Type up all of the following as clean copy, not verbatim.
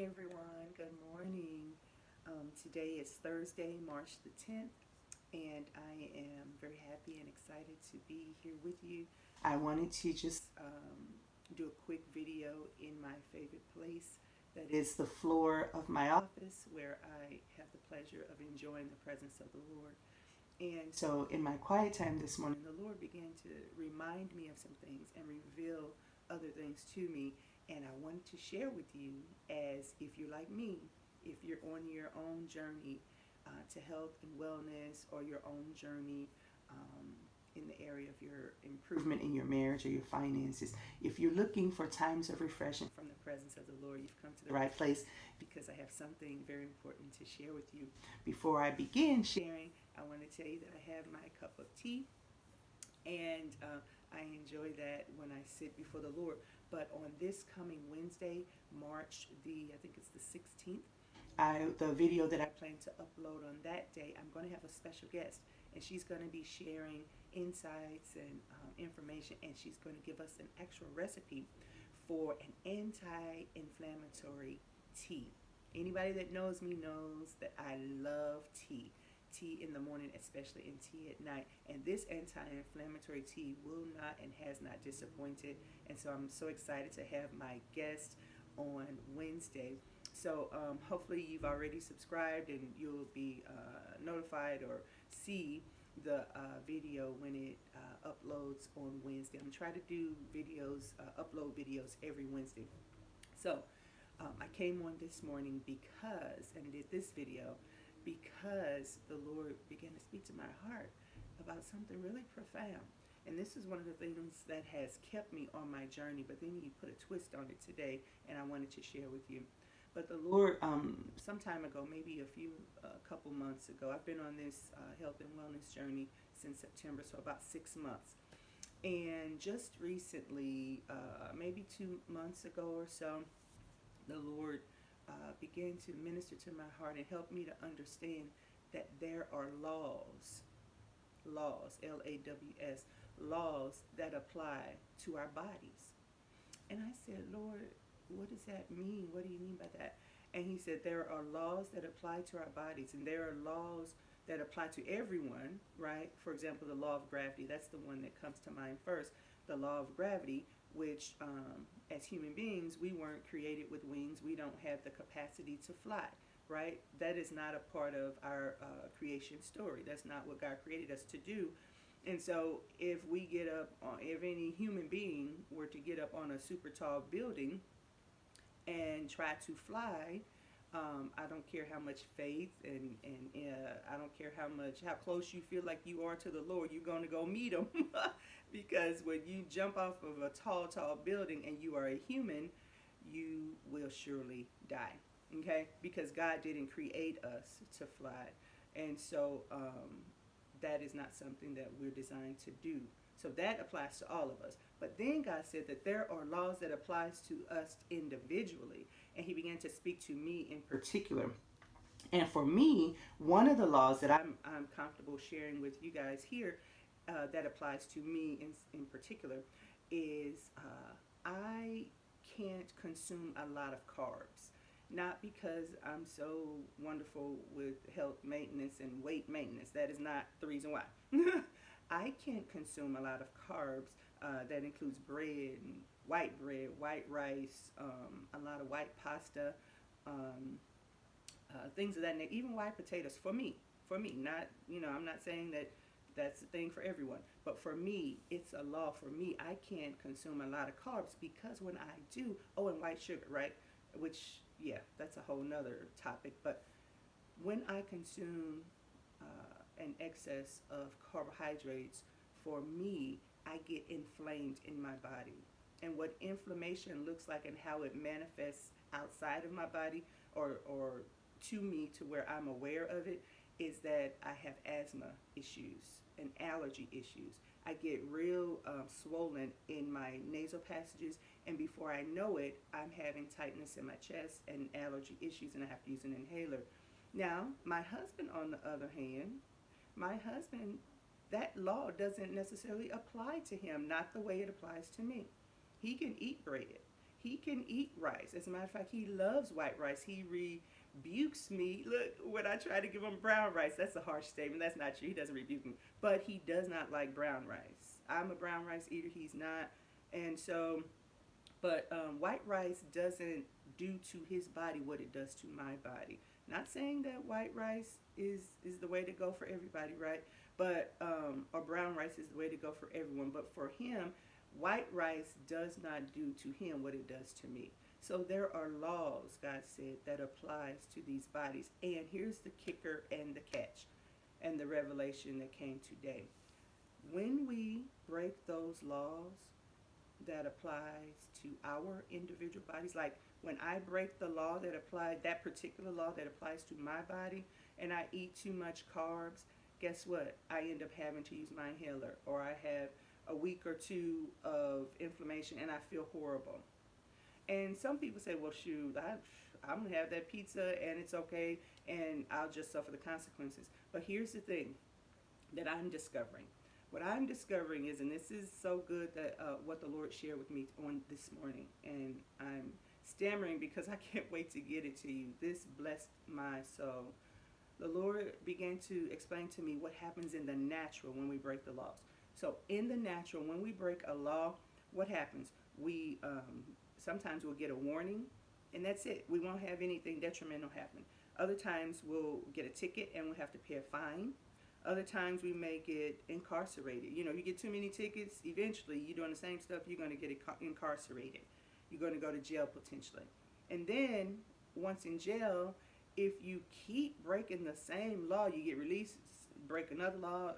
everyone, good morning. Today is Thursday, March the 10th, and I am very happy and excited to be here with you. I wanted to just do a quick video in my favorite place, that is the floor of my office, where I have the pleasure of enjoying the presence of the Lord. And so, in my quiet time this morning, the Lord began to remind me of some things and reveal other things to me. And I wanted to share with you, as if you're like me, if you're on your own journey to health and wellness, or your own journey in the area of your improvement in your marriage or your finances, if you're looking for times of refreshing from the presence of the Lord, you've come to the right place, because I have something very important to share with you. Before I begin sharing, I want to tell you that I have my cup of tea, and I enjoy that when I sit before the Lord. But on this coming Wednesday, March I think it's the 16th, the video that I plan to upload on that day, I'm going to have a special guest, and she's going to be sharing insights and information, and she's going to give us an actual recipe for an anti-inflammatory tea. Anybody that knows me knows that I love tea. Tea in the morning, especially, in tea at night. And this anti-inflammatory tea will not and has not disappointed. And so I'm so excited to have my guest on Wednesday. So hopefully you've already subscribed, and you'll be notified or see the video when it uploads on Wednesday. I'm trying to do videos, upload videos every Wednesday. So I came on this morning and did this video because the Lord began to speak to my heart about something really profound. And this is one of the things that has kept me on my journey, but then He put a twist on it today, and I wanted to share with you. But the Lord, some time ago, maybe a couple months ago, I've been on this health and wellness journey since September, so about 6 months. And just recently, maybe 2 months ago or so, the Lord began to minister to my heart and help me to understand that there are laws, Laws, laws that apply to our bodies. And I said, Lord, what does that mean? What do you mean by that? And He said, there are laws that apply to our bodies, and there are laws that apply to everyone, right? For example, the law of gravity, that's the one that comes to mind first. The law of gravity, which as human beings, we weren't created with wings. We don't have the capacity to fly, right? That is not a part of our creation story. That's not what God created us to do. And so if if any human being were to get up on a super tall building and try to fly, I don't care how much faith, and I don't care how close you feel like you are to the Lord, you're going to go meet Him. Because when you jump off of a tall building and you are a human, you will surely die. Okay? Because God didn't create us to fly. And so that is not something that we're designed to do. So that applies to all of us. But then God said that there are laws that applies to us individually. And He began to speak to me in particular. And for me, one of the laws that I'm comfortable sharing with you guys here, that applies to me in particular, is I can't consume a lot of carbs. Not because I'm so wonderful with health maintenance and weight maintenance. That is not the reason why. I can't consume a lot of carbs. That includes bread, white rice, a lot of white pasta, things of that nature. Even white potatoes. For me, not, I'm not saying that that's the thing for everyone, but for me, it's a law. For me, I can't consume a lot of carbs, because when I do, and white sugar, right? Which, yeah, that's a whole nother topic. But when I consume an excess of carbohydrates, for me, I get inflamed in my body. And what inflammation looks like and how it manifests outside of my body, or to me, to where I'm aware of it, is that I have asthma issues and allergy issues. I get real swollen in my nasal passages, and before I know it, I'm having tightness in my chest and allergy issues, and I have to use an inhaler. Now, my husband, on the other hand, that law doesn't necessarily apply to him, not the way it applies to me. He can eat bread. he can eat rice. As a matter of fact, he loves white rice. He rebukes me. Look, when I try to give him brown rice, that's a harsh statement. That's not true. He doesn't rebuke me. But he does not like brown rice. I'm a brown rice eater. He's not. And so, but white rice doesn't do to his body what it does to my body. Not saying that white rice is the way to go for everybody, right? But or brown rice is the way to go for everyone. But for him, white rice does not do to him what it does to me. So there are laws, God said, that applies to these bodies. And here's the kicker and the catch and the revelation that came today. When we break those laws that applies to our individual bodies, like when I break the law that applied, that particular law that applies to my body, and I eat too much carbs, guess what? I end up having to use my inhaler, or I have a week or two of inflammation and I feel horrible. And some people say, well, shoot, I'm going to have that pizza and it's okay and I'll just suffer the consequences. But here's the thing that I'm discovering. What I'm discovering is, and this is so good that what the Lord shared with me on this morning, and I'm stammering because I can't wait to get it to you. This blessed my soul. The Lord began to explain to me what happens in the natural when we break the laws. So in the natural, when we break a law, what happens? We sometimes we'll get a warning, and that's it. We won't have anything detrimental happen. Other times we'll get a ticket and we'll have to pay a fine. Other times we may get incarcerated. You know, you get too many tickets, eventually you're doing the same stuff, you're going to get incarcerated. You're going to go to jail potentially. And then once in jail, if you keep breaking the same law, you get released, break another law,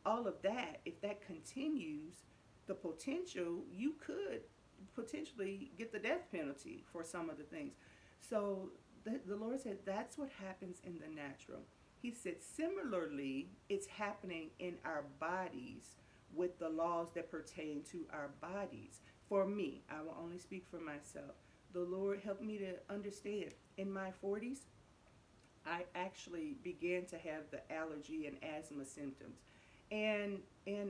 all of that, if that continues, the potential, you could potentially get the death penalty for some of the things. So the Lord said that's what happens in the natural. He said similarly, it's happening in our bodies with the laws that pertain to our bodies. For me, I will only speak for myself. The Lord helped me to understand. In my 40s, I actually began to have the allergy and asthma symptoms. And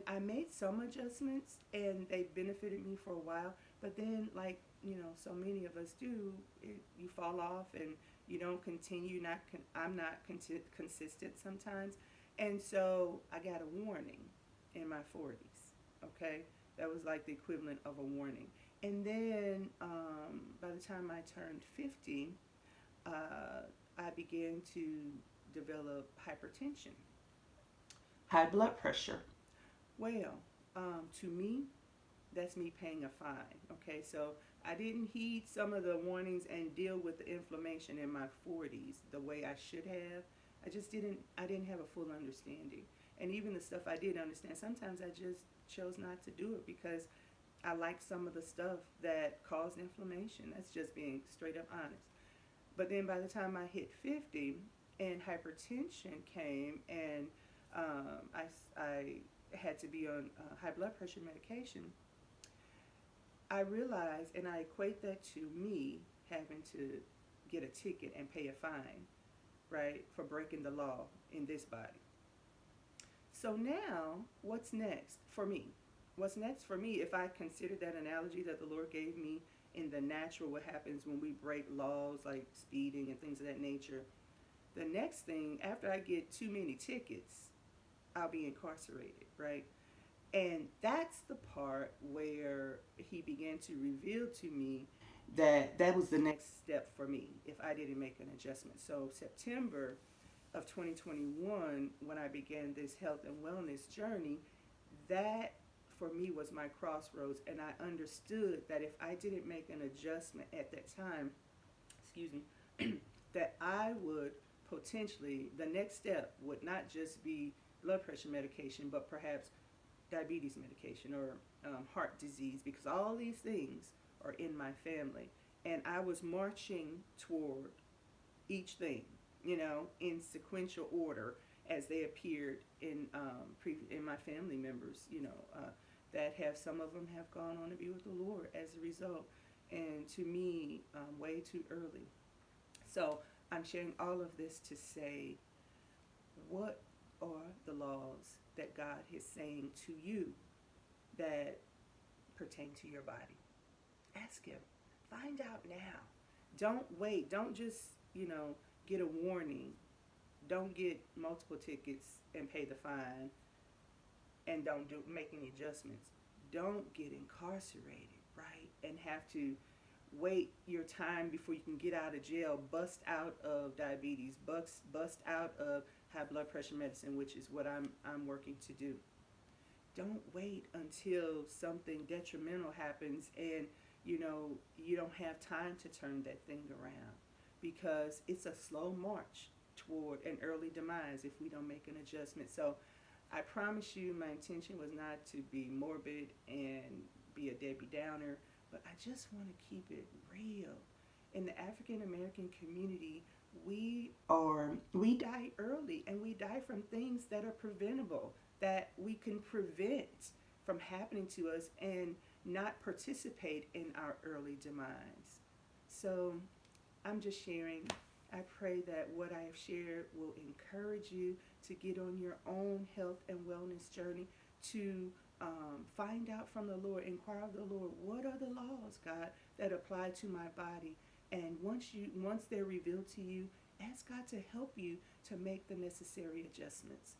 I made some adjustments and they benefited me for a while. But then, like, you know, so many of us do, you fall off and you don't continue. I'm not consistent sometimes. And so I got a warning in my 40s, okay? That was like the equivalent of a warning. And then by the time I turned 50, I began to develop hypertension, high blood pressure. Well, to me, that's me paying a fine. Okay, so I didn't heed some of the warnings and deal with the inflammation in my 40s the way I should have. I didn't have a full understanding. And even the stuff I did understand, sometimes I just chose not to do it because I liked some of the stuff that caused inflammation. That's just being straight up honest. But then by the time I hit 50 and hypertension came and I had to be on high blood pressure medication, I realized, and I equate that to me having to get a ticket and pay a fine, right, for breaking the law in this body. So now, what's next for me? What's next for me, if I consider that analogy that the Lord gave me in the natural, what happens when we break laws like speeding and things of that nature, the next thing, after I get too many tickets, I'll be incarcerated, right? And that's the part where he began to reveal to me that that was the next step for me if I didn't make an adjustment. So September of 2021, when I began this health and wellness journey, that for me was my crossroads. And I understood that if I didn't make an adjustment at that time, excuse me, that I would potentially, the next step would not just be blood pressure medication, but perhaps diabetes medication or heart disease, because all these things are in my family. And I was marching toward each thing, you know, in sequential order as they appeared in my family members, you know, that have, some of them have gone on to be with the Lord as a result. And to me, way too early. So I'm sharing all of this to say, what are the laws that God is saying to you that pertain to your body? Ask Him. Find out now. Don't wait. Don't just, get a warning. Don't get multiple tickets and pay the fine and don't make any adjustments. Don't get incarcerated, right? And have to wait your time before you can get out of jail, bust out of diabetes, bust out of high blood pressure medicine, which is what I'm working to do. Don't wait until something detrimental happens and you don't have time to turn that thing around, because it's a slow march toward an early demise if we don't make an adjustment. So I promise you, my intention was not to be morbid and be a Debbie Downer, but I just want to keep it real. In the African American community, we die early, and we die from things that are preventable, that we can prevent from happening to us and not participate in our early demise. So I'm just sharing. I pray that what I have shared will encourage you to get on your own health and wellness journey, to find out from the Lord, inquire of the Lord, what are the laws, God, that apply to my body? And once they're revealed to you, ask God to help you to make the necessary adjustments.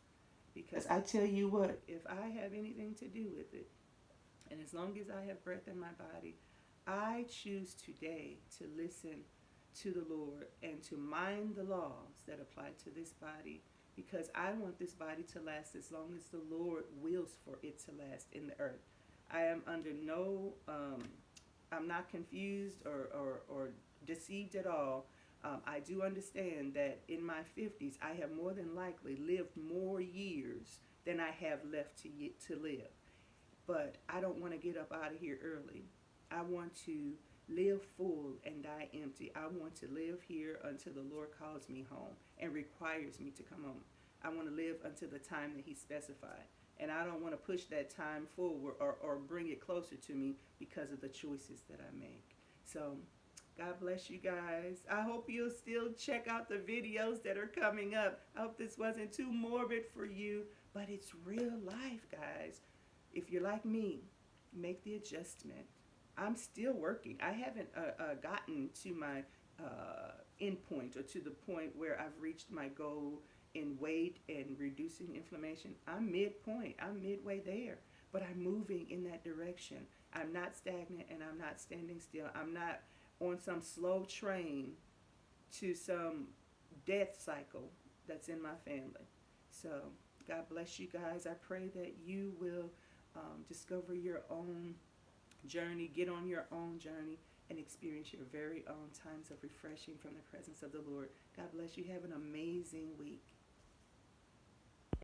Because I tell you what, if I have anything to do with it, and as long as I have breath in my body, I choose today to listen to the Lord and to mind the laws that apply to this body, because I want this body to last as long as the Lord wills for it to last in the earth. I am under I'm not confused or deceived at all. I do understand that in my 50s, I have more than likely lived more years than I have left to live. But I don't want to get up out of here early. I want to live full and die empty. I want to live here until the Lord calls me home and requires me to come home. I want to live until the time that He specified. And I don't want to push that time forward or bring it closer to me because of the choices that I make. So God bless you guys. I hope you'll still check out the videos that are coming up. I hope this wasn't too morbid for you, but it's real life, guys. If you're like me, make the adjustment. I'm still working. I haven't gotten to my end point, or to the point where I've reached my goal in weight and reducing inflammation. I'm midpoint. I'm midway there, but I'm moving in that direction. I'm not stagnant and I'm not standing still. I'm not on some slow train to some death cycle that's in my family. So God bless you guys. I pray that you will discover your own journey, get on your own journey, and experience your very own times of refreshing from the presence of the Lord. God bless you. Have an amazing week.